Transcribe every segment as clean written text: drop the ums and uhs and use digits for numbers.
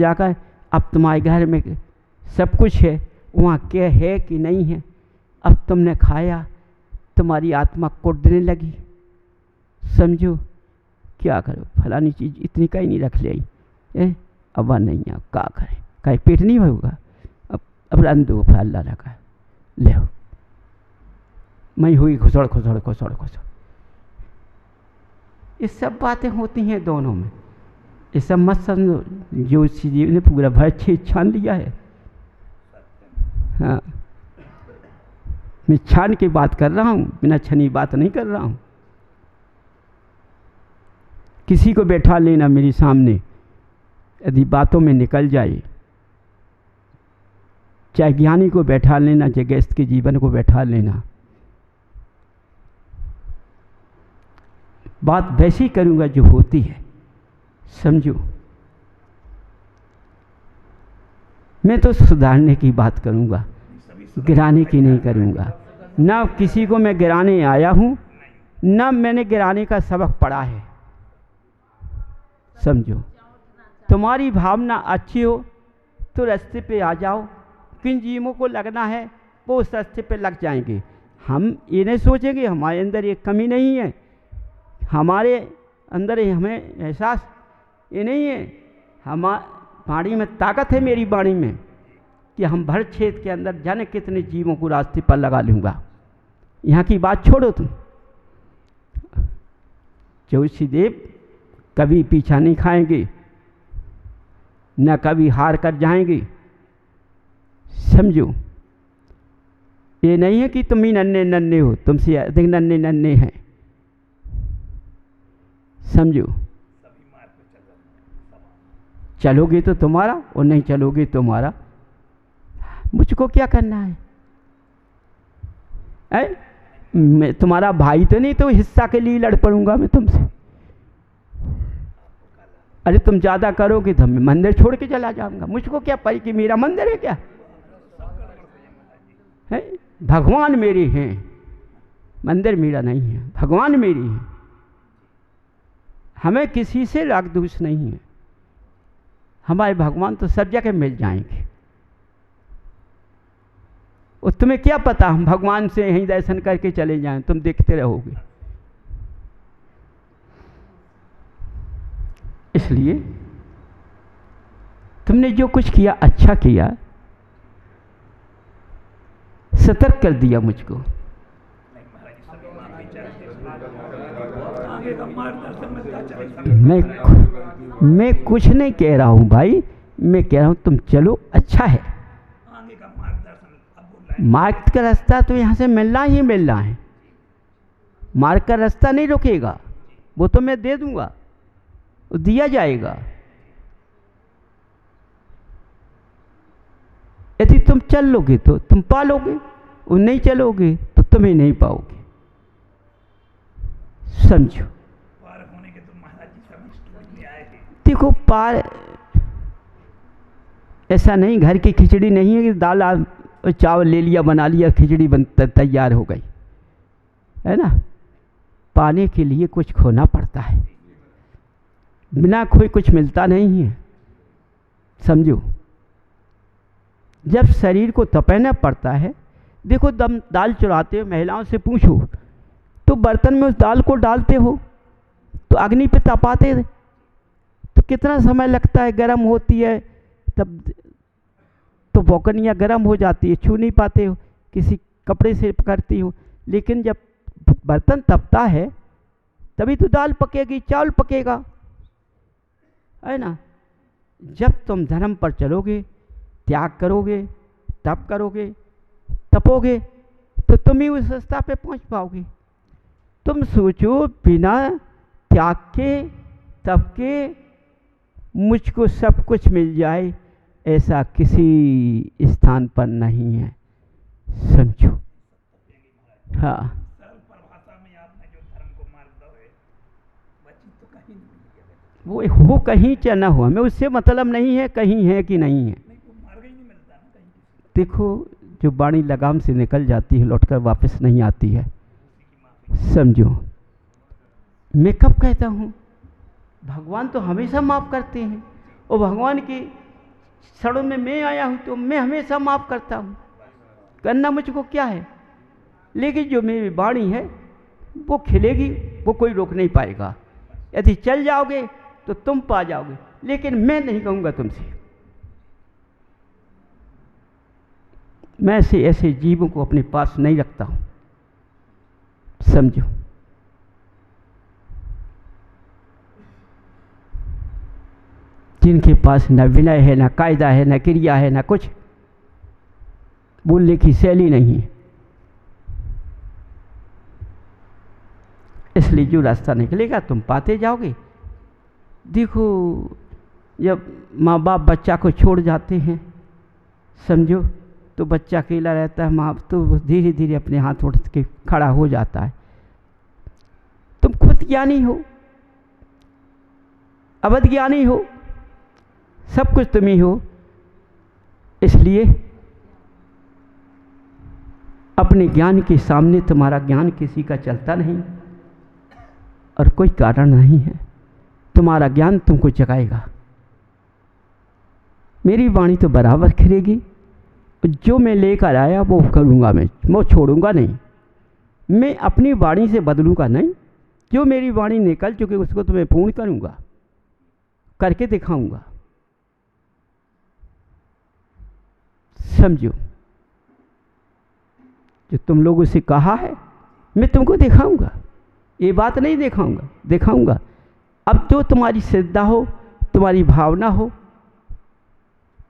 जाकर अब तुम्हारे घर में सब कुछ है, वहाँ क्या है कि नहीं है, अब तुमने खाया, तुम्हारी आत्मा कुटने लगी। समझो, क्या करो, फलानी चीज़ इतनी कहीं नहीं रख ले, अब नहीं है, क्या करें, कहीं पेट नहीं होगा, अब रन दो, फिर अल्लाह रखा ले मैं हुई खुसड़ खुसड़ खुसड़ खुसड़। ये सब बातें होती हैं दोनों में, ये सब मत समझो। जो जी ने पूरा भर छेद छान लिया है। हाँ, मैं छान की बात कर रहा हूँ, बिना छनी बात नहीं कर रहा हूँ। किसी को बैठा लेना मेरे सामने, यदि बातों में निकल जाए, चाहे ज्ञानी को बैठा लेना, चाहे गृहस्थ के जीवन को बैठा लेना, बात वैसी करूँगा जो होती है। समझो, मैं तो सुधारने की बात करूँगा, गिराने की नहीं करूँगा। ना किसी को मैं गिराने आया हूँ, ना मैंने गिराने का सबक पढ़ा है। समझो, तुम्हारी भावना अच्छी हो तो रास्ते पे आ जाओ, किन जीवों को लगना है वो उस रास्ते पे लग जाएंगे। हम ये नहीं सोचेंगे हमारे अंदर ये कमी नहीं है, हमारे अंदर हमें एहसास ये नहीं है, वाणी में ताकत है, मेरी वाणी में, कि हम भर छेद के अंदर जाने कितने जीवों को रास्ते पर लगा लूँगा। यहाँ की बात छोड़ो तुम। जोशी देव कभी पीछा नहीं खाएंगे, न कभी हार कर जाएंगे। समझो, ये नहीं है कि तुम ही नन्हे नन्हे हो, तुमसे अधिक नन्हे नन्हे हैं। समझो, चलोगे तो तुम्हारा और नहीं चलोगे तुम्हारा। मुझको क्या करना है? मैं तुम्हारा भाई तो नहीं, तो हिस्सा के लिए लड़ पड़ूंगा मैं तुमसे। अरे तुम ज़्यादा करोगे तो मैं मंदिर छोड़ के चला जाऊंगा। मुझको क्या पड़ी कि मेरा मंदिर है क्या है? भगवान मेरे हैं, मंदिर मेरा नहीं है, भगवान मेरी है। हमें किसी से राग द्वेष नहीं है, हमारे भगवान तो सब जगह मिल जाएंगे। और तुम्हें क्या पता, हम भगवान से यहीं दर्शन करके चले जाएं, तुम देखते रहोगे। इसलिए तुमने जो कुछ किया अच्छा किया, सतर्क कर दिया मुझको। मैं कुछ नहीं कह रहा हूँ भाई, मैं कह रहा हूँ तुम चलो, अच्छा है। मार्ग का रास्ता तो यहाँ से मिलना ही मिलना है, मार्ग का रास्ता नहीं रुकेगा, वो तो मैं दे दूंगा, वो दिया जाएगा। यदि तुम चल लोगे तो तुम पा लोगे, और नहीं चलोगे तो तुम्हें नहीं पाओगे। समझो, देखो पार ऐसा नहीं, घर की खिचड़ी नहीं है कि दाल और चावल ले लिया, बना लिया, खिचड़ी बन तैयार हो गई, है ना। पाने के लिए कुछ खोना पड़ता है, बिना खोए कुछ मिलता नहीं है। समझो, जब शरीर को तपैना पड़ता है, देखो दाल चुराते हो, महिलाओं से पूछो तो बर्तन में उस दाल को डालते हो तो अग्नि पे तपाते तो कितना समय लगता है, गर्म होती है तब तो भौकनियाँ गर्म हो जाती है, छू नहीं पाते हो, किसी कपड़े से पकड़ती हो। लेकिन जब बर्तन तपता है तभी तो दाल पकेगी, चावल पकेगा, है ना। जब तुम धर्म पर चलोगे, त्याग करोगे, तप करोगे, तपोगे, तो तुम ही उस रास्ता पे पहुंच पाओगे। तुम सोचो, बिना त्याग के, तप के मुझको सब कुछ मिल जाए, ऐसा किसी स्थान पर नहीं है। समझो, हाँ, वो हो कहीं चाहे ना हो, हमें उससे मतलब नहीं है कहीं है कि नहीं है। देखो, जो वाणी लगाम से निकल जाती है लौटकर वापस नहीं आती है। समझो, मैं कब कहता हूँ, भगवान तो हमेशा माफ़ करते हैं, और भगवान की क्षणों में मैं आया हूँ तो मैं हमेशा माफ़ करता हूँ, करना मुझको क्या है। लेकिन जो मेरी वाणी है वो खिलेगी, वो कोई रोक नहीं पाएगा। यदि चल जाओगे तो तुम पा जाओगे, लेकिन मैं नहीं कहूँगा तुमसे। मैं ऐसे जीवों को अपने पास नहीं रखता हूँ, समझो। जिनके पास न विनय है, न कायदा है, न क्रिया है, न कुछ बोलने की शैली नहीं है, इसलिए जो रास्ता निकलेगा तुम पाते जाओगे। देखो, जब माँ बाप बच्चा को छोड़ जाते हैं, समझो, तो बच्चा अकेला रहता है, माँ तो धीरे धीरे अपने हाथ उठ के खड़ा हो जाता है। तुम खुद ज्ञानी हो, अवध ज्ञानी हो, सब कुछ तुम ही हो, इसलिए अपने ज्ञान के सामने तुम्हारा ज्ञान किसी का चलता नहीं और कोई कारण नहीं है। तुम्हारा ज्ञान तुमको जगाएगा। मेरी वाणी तो बराबर खिलेगी, जो मैं लेकर आया वो करूँगा, मैं छोड़ूंगा नहीं, मैं अपनी वाणी से बदलूंगा नहीं। जो मेरी वाणी निकल चुकी उसको तो मैं पूर्ण करूँगा, करके दिखाऊंगा, समझो। जो तुम लोगों से कहा है मैं तुमको दिखाऊंगा, ये बात नहीं दिखाऊंगा, दिखाऊंगा। अब जो तुम्हारी श्रद्धा हो, तुम्हारी भावना हो,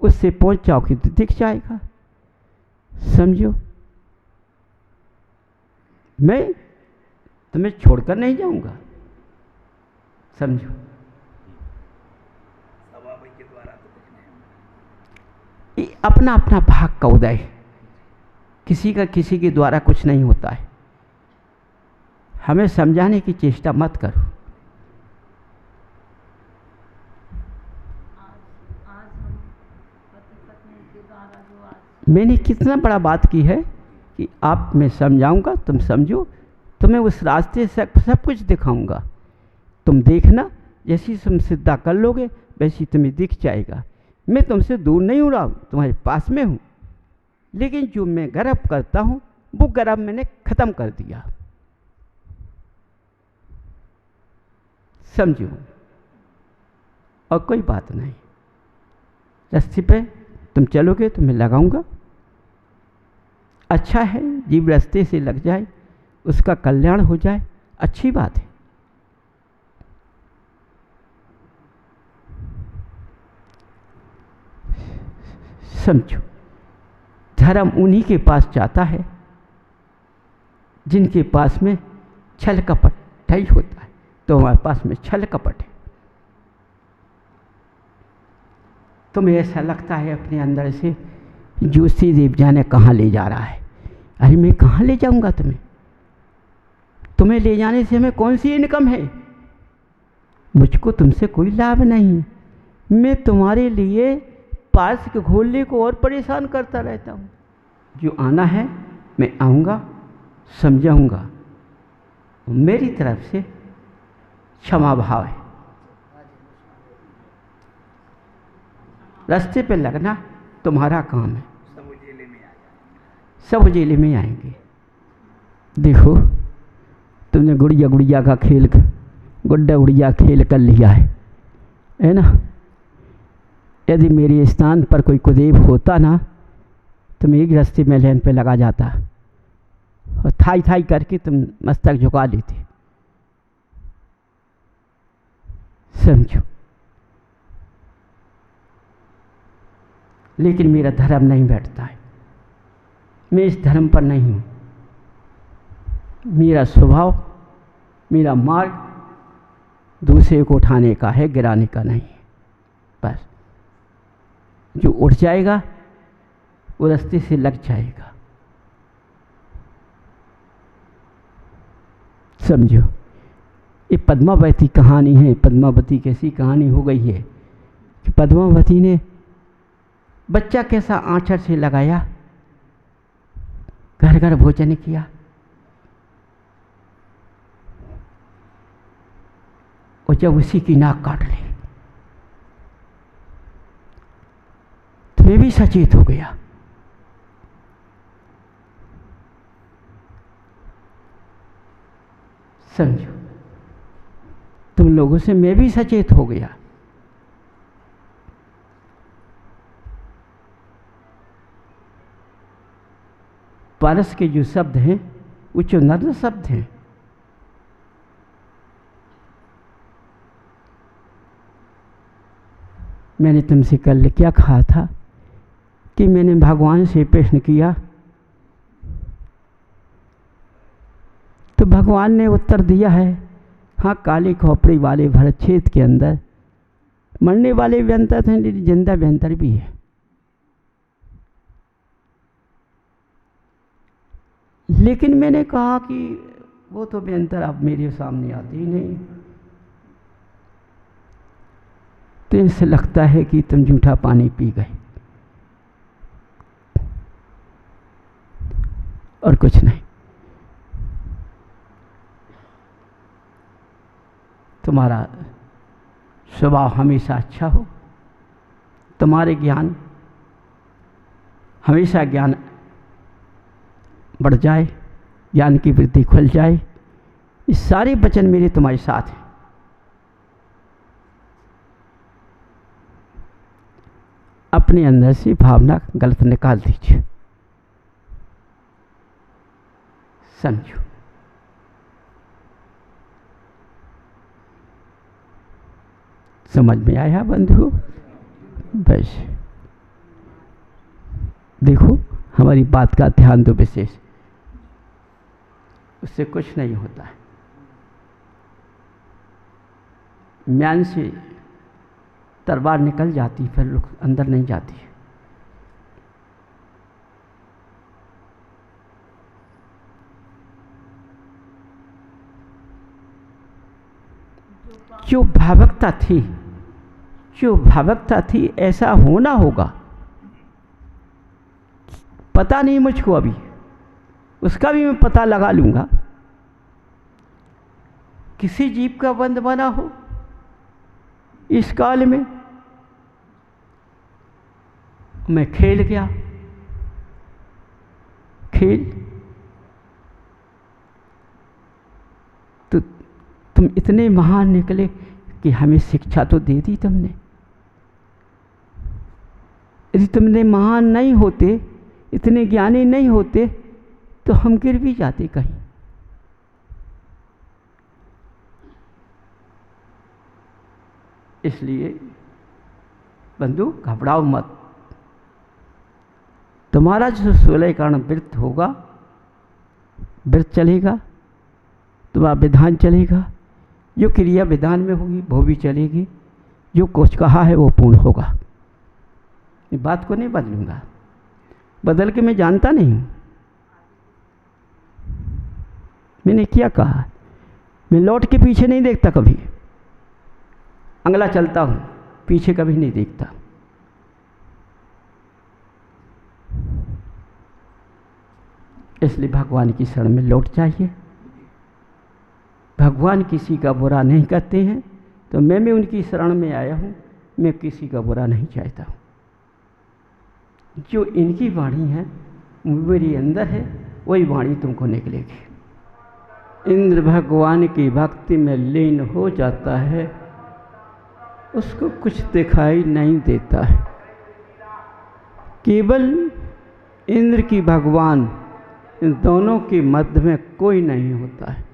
उससे पहुंच जाओगे तो दिख जाएगा, समझो। मैं तुम्हें छोड़कर नहीं जाऊंगा, समझो। ये अपना अपना भाग का उदय, किसी का किसी के द्वारा कुछ नहीं होता है। हमें समझाने की चेष्टा मत करो। मैंने कितना बड़ा बात की है कि आप, मैं समझाऊंगा, तुम समझो, तुम्हें उस रास्ते से सब कुछ दिखाऊंगा। तुम देखना, जैसी तुम सिद्धा कर लोगे वैसी तुम्हें दिख जाएगा। मैं तुमसे दूर नहीं हो रहा हूँ, तुम्हारे पास में हूँ, लेकिन जो मैं गर्भ करता हूँ वो गर्भ मैंने ख़त्म कर दिया, समझो। और कोई बात नहीं, रास्ते पे तुम चलोगे तो मैं लगाऊंगा। अच्छा है, जीव रास्ते से लग जाए, उसका कल्याण हो जाए, अच्छी बात है। समझो, धर्म उन्हीं के पास जाता है जिनके पास में छल कपट नहीं होता है। तो हमारे पास में छल कपट है। तुम्हें ऐसा लगता है अपने अंदर से जोशी देव जाने कहाँ ले जा रहा है। अरे मैं कहाँ ले जाऊंगा तुम्हें? तुम्हें ले जाने से हमें कौन सी इनकम है? मुझको तुमसे कोई लाभ नहीं। मैं तुम्हारे लिए पास के घोलने को और परेशान करता रहता हूँ। जो आना है मैं आऊँगा, समझाऊँगा। मेरी तरफ से क्षमा भाव है। रास्ते पे लगना तुम्हारा काम है। सब उजेले में आएंगे। देखो, तुमने गुड़िया गुड़िया का खेल, गुड्डा गुड़िया खेल कर लिया है ना। यदि मेरे स्थान पर कोई कुदेव होता ना तो मैं एक रास्ते में लेन पे लगा जाता और थाई थाई करके तुम मस्तक झुका लेते, समझो। लेकिन मेरा धर्म नहीं बैठता है। मैं इस धर्म पर नहीं हूँ। मेरा स्वभाव, मेरा मार्ग दूसरे को उठाने का है, गिराने का नहीं है। बस जो उठ जाएगा वो रास्ते से लग जाएगा, समझो। ये पद्मावती कहानी है। पद्मावती कैसी कहानी हो गई है कि पद्मावती ने बच्चा कैसा आंचल से लगाया, घर घर भोजन किया, और जब उसी की नाक काट ली, मैं भी सचेत हो गया। समझो, तुम लोगों से मैं भी सचेत हो गया। पारस के जो शब्द हैं वो चुनर शब्द हैं। मैंने तुमसे कल क्या कहा था कि मैंने भगवान से प्रश्न किया तो भगवान ने उत्तर दिया है, हाँ, काली खोपड़ी वाले भरत क्षेत्र के अंदर मरने वाले व्यंतर हैं लेकिन जिंदा व्यंतर भी है। लेकिन मैंने कहा कि वो तो व्यंतर अब मेरे सामने आते ही नहीं, तो इनसे लगता है कि तुम जूठा पानी पी गए और कुछ नहीं। तुम्हारा स्वभाव हमेशा अच्छा हो, तुम्हारे ज्ञान हमेशा ज्ञान बढ़ जाए, ज्ञान की वृद्धि खुल जाए, ये सारे वचन मेरे तुम्हारे साथ हैं। अपने अंदर से भावना गलत निकाल दीजिए। समझो, समझ में आया बंधु? बस देखो, हमारी बात का ध्यान दो विशेष, उससे कुछ नहीं होता है। म्यान से तलवार निकल जाती फिर लोग अंदर नहीं जाती है। जो भावुकता थी ऐसा होना होगा। पता नहीं मुझको अभी, उसका भी मैं पता लगा लूंगा। किसी जीव का बंध बना हो इस काल में, मैं खेल गया, खेल तो तुम इतने महान निकले कि हमें शिक्षा तो दे दी तुमने। यदि तुमने महान नहीं होते, इतने ज्ञानी नहीं होते, तो हम गिर भी जाते कहीं। इसलिए बंधु घबराओ मत। तुम्हारा जो 16 कारण व्रत होगा, व्रत चलेगा, तुम्हारा विधान चलेगा, जो क्रिया विधान में होगी वो भी चलेगी, जो कुछ कहा है वो पूर्ण होगा। इस बात को नहीं बदलूंगा, बदल के मैं जानता नहीं हूँ। मैंने क्या कहा, मैं लौट के पीछे नहीं देखता, कभी अगला चलता हूँ, पीछे कभी नहीं देखता। इसलिए भगवान की शरण में लौट जाइए। भगवान किसी का बुरा नहीं करते हैं, तो मैं भी उनकी शरण में आया हूँ। मैं किसी का बुरा नहीं चाहता हूँ। जो इनकी वाणी है मेरे अंदर है, वही वाणी तुमको निकलेगी। इंद्र भगवान की भक्ति में लीन हो जाता है, उसको कुछ दिखाई नहीं देता है। केवल इंद्र की भगवान, इन दोनों के मध्य में कोई नहीं होता है।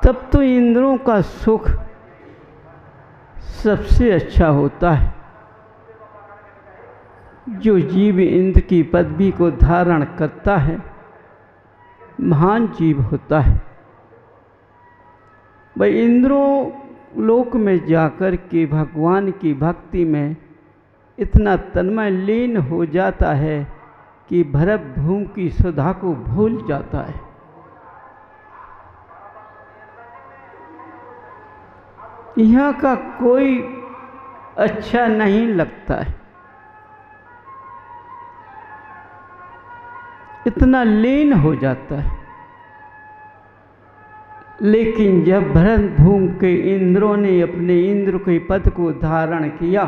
तब तो इंद्रों का सुख सबसे अच्छा होता है। जो जीव इंद्र की पदवी को धारण करता है, महान जीव होता है। भाई इंद्रों लोक में जाकर के भगवान की भक्ति में इतना तन्मय लीन हो जाता है कि भरत भूमि की सुधा को भूल जाता है। यहाँ का कोई अच्छा नहीं लगता है, इतना लीन हो जाता है। लेकिन जब भरत भूमि के इंद्रों ने अपने इंद्र के पद को धारण किया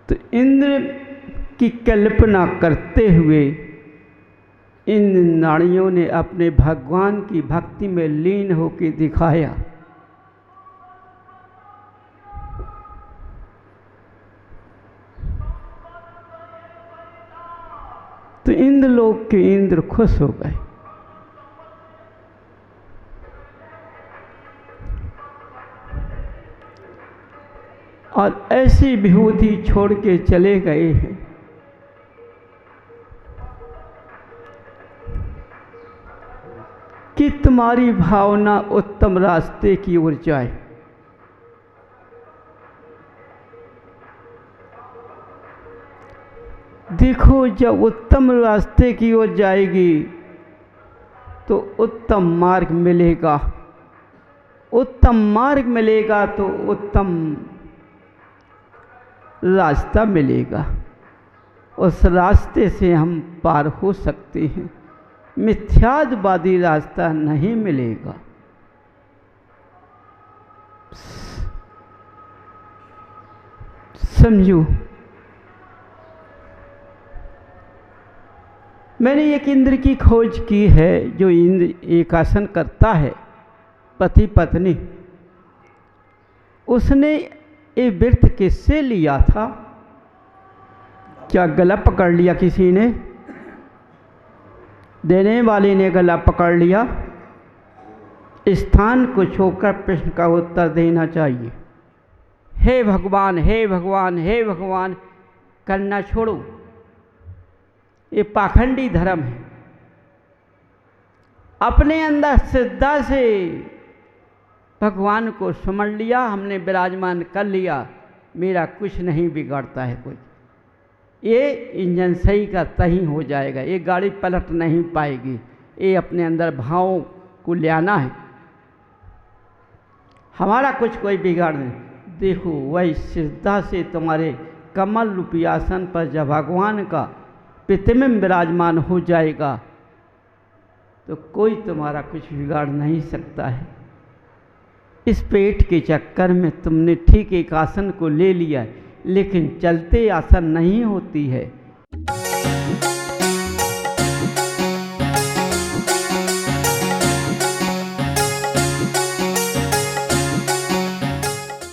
तो इंद्र की कल्पना करते हुए इन नारियों ने अपने भगवान की भक्ति में लीन होकर दिखाया। तो इंद्रलोक के इंद्र खुश हो गए। और ऐसी विभूति छोड़ के चले गए हैं। कि तुम्हारी भावना उत्तम रास्ते की ओर जाए। देखो, जब उत्तम रास्ते की ओर जाएगी तो उत्तम मार्ग मिलेगा। उत्तम मार्ग मिलेगा तो उत्तम रास्ता मिलेगा। उस रास्ते से हम पार हो सकते हैं। मिथ्यावादी रास्ता नहीं मिलेगा। समझो, मैंने एक इंद्र की खोज की है जो इंद्र एक आसन करता है, पति पत्नी। उसने ये व्रत किससे लिया था? क्या गला पकड़ लिया किसी ने? देने वाले ने गला पकड़ लिया? स्थान को छोड़कर प्रश्न का उत्तर देना चाहिए। हे भगवान, हे भगवान, हे भगवान करना छोड़ो। ये पाखंडी धर्म है। अपने अंदर श्रद्धा से भगवान को समझ लिया, हमने विराजमान कर लिया, मेरा कुछ नहीं बिगाड़ता है कोई। ये इंजन सही करता ही हो जाएगा, ये गाड़ी पलट नहीं पाएगी। ये अपने अंदर भावों को ले आना है, हमारा कुछ कोई बिगाड़ नहीं। देखो, वही श्रद्धा से तुम्हारे कमल रूपी आसन पर जब भगवान का प्रतिबिंब विराजमान हो जाएगा तो कोई तुम्हारा कुछ बिगाड़ नहीं सकता है। इस पेट के चक्कर में तुमने ठीक एक आसन को ले लिया, लेकिन चलते आसन नहीं होती है।